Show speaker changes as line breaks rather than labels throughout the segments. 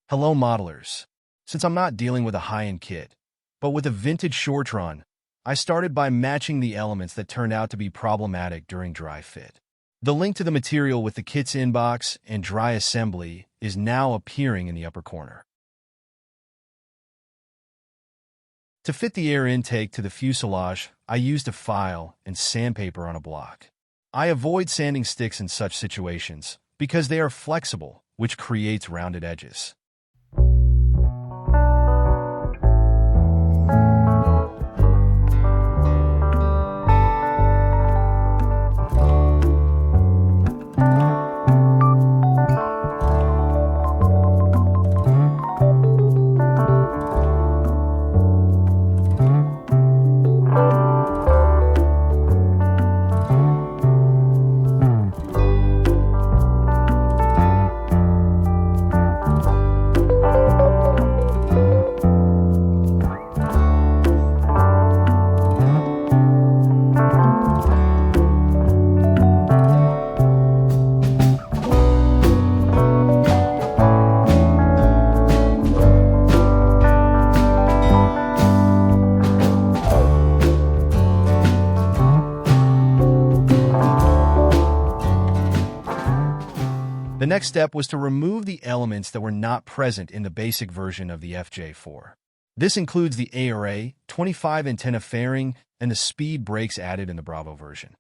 Hello modelers. Since I'm not dealing with a high-end kit, but with a vintage Shortron, I started by matching the elements that turned out to be problematic during dry fit. The link to the material with the kit's inbox and dry assembly is now appearing in the upper corner. To fit the air intake to the fuselage, I used a file and sandpaper on a block. I avoid sanding sticks in such situations because they are flexible, which creates rounded edges. The next step was to remove the elements that were not present in the basic version of the FJ-4. This includes the ARA, 25 antenna fairing, and the speed brakes added in the Bravo version.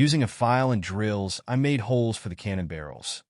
Using a file and drills, I made holes for the cannon barrels.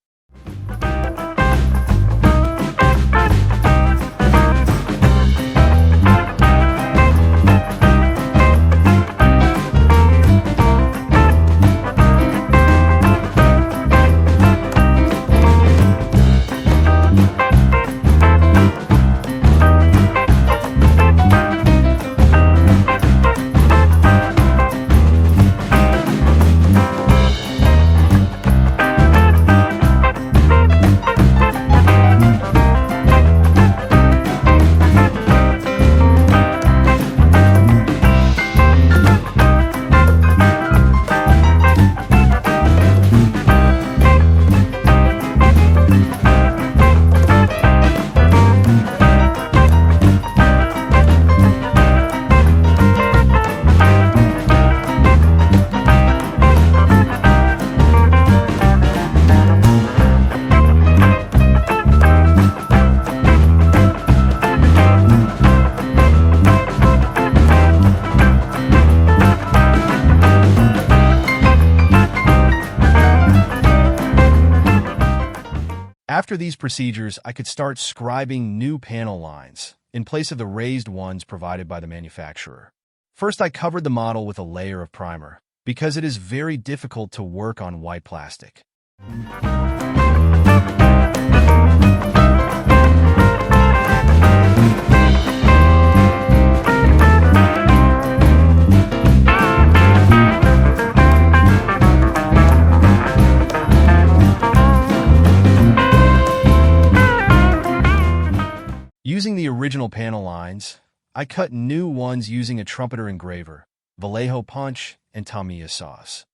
After these procedures, I could start scribing new panel lines in place of the raised ones provided by the manufacturer. First, I covered the model with a layer of primer because it is very difficult to work on white plastic. Using the original panel lines, I cut new ones using a trumpeter engraver, Vallejo punch, and Tamiya saws.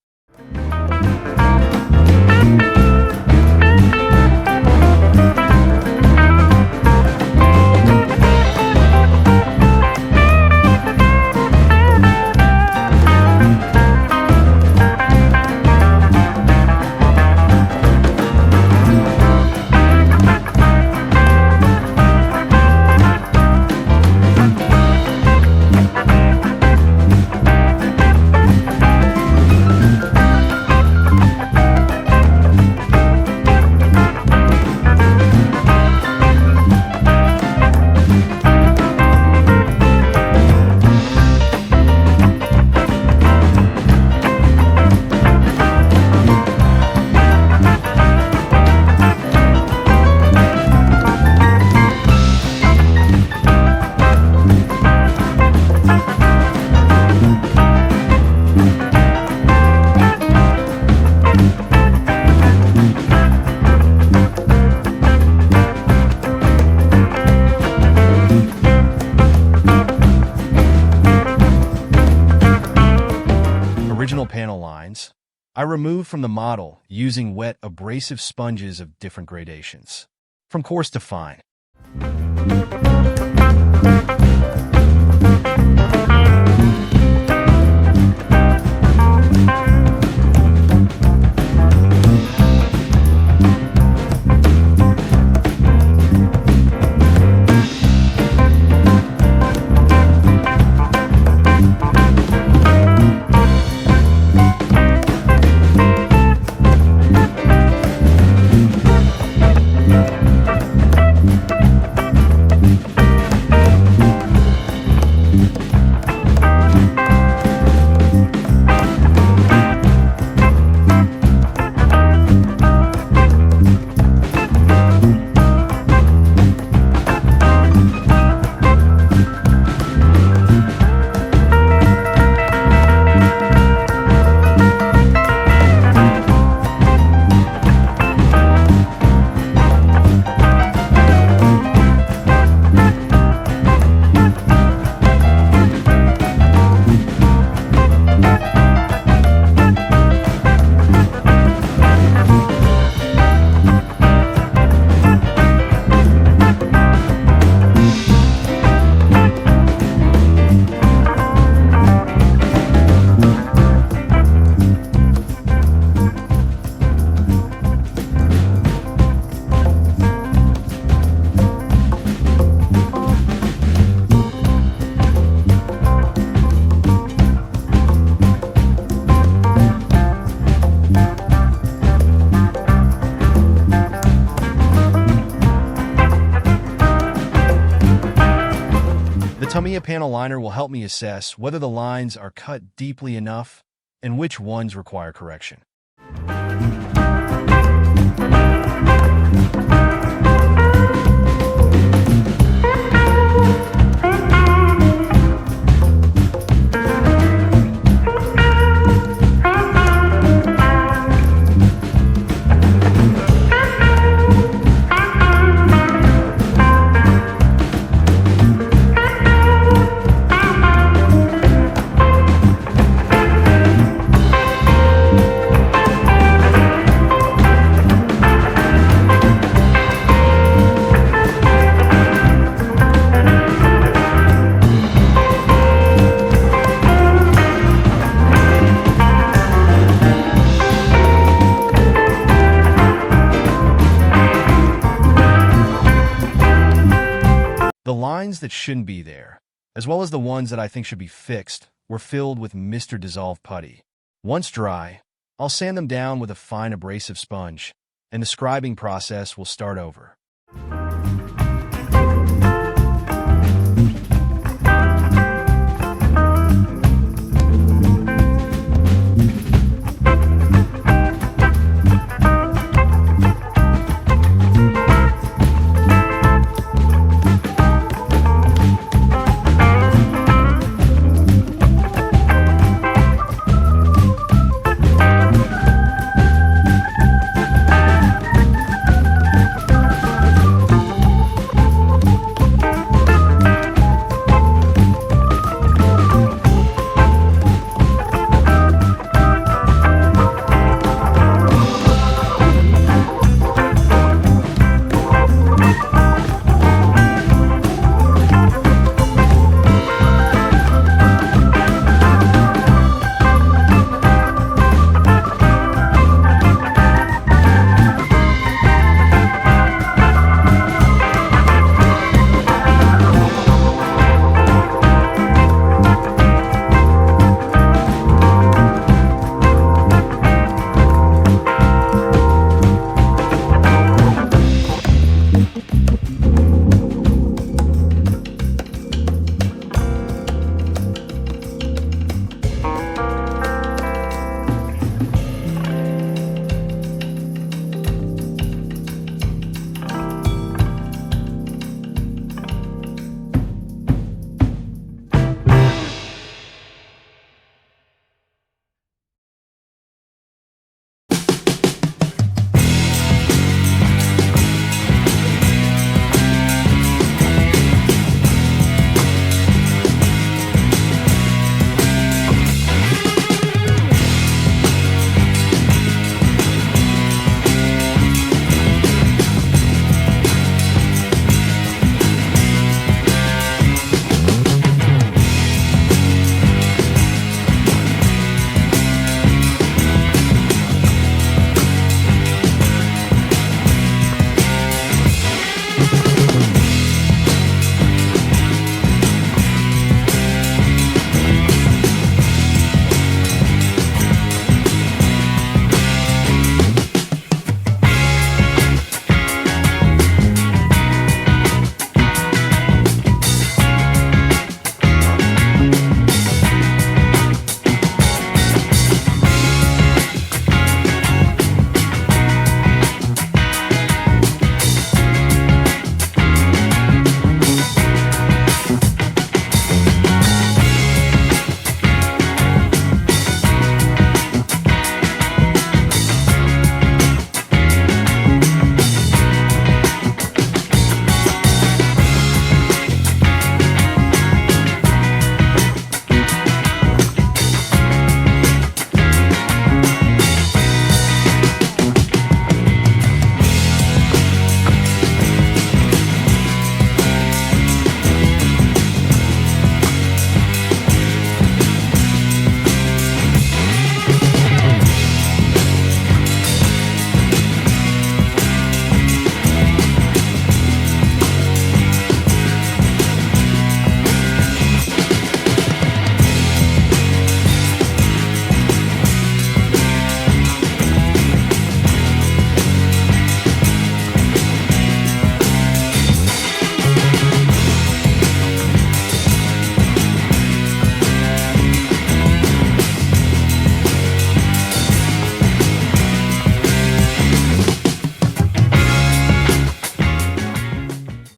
Original panel lines, I removed from the model using wet abrasive sponges of different gradations, from coarse to fine. Tamiya panel liner will help me assess whether the lines are cut deeply enough and which ones require correction. The lines that shouldn't be there, as well as the ones that I think should be fixed, were filled with Mr. Dissolve putty. Once dry, I'll sand them down with a fine abrasive sponge, and the scribing process will start over.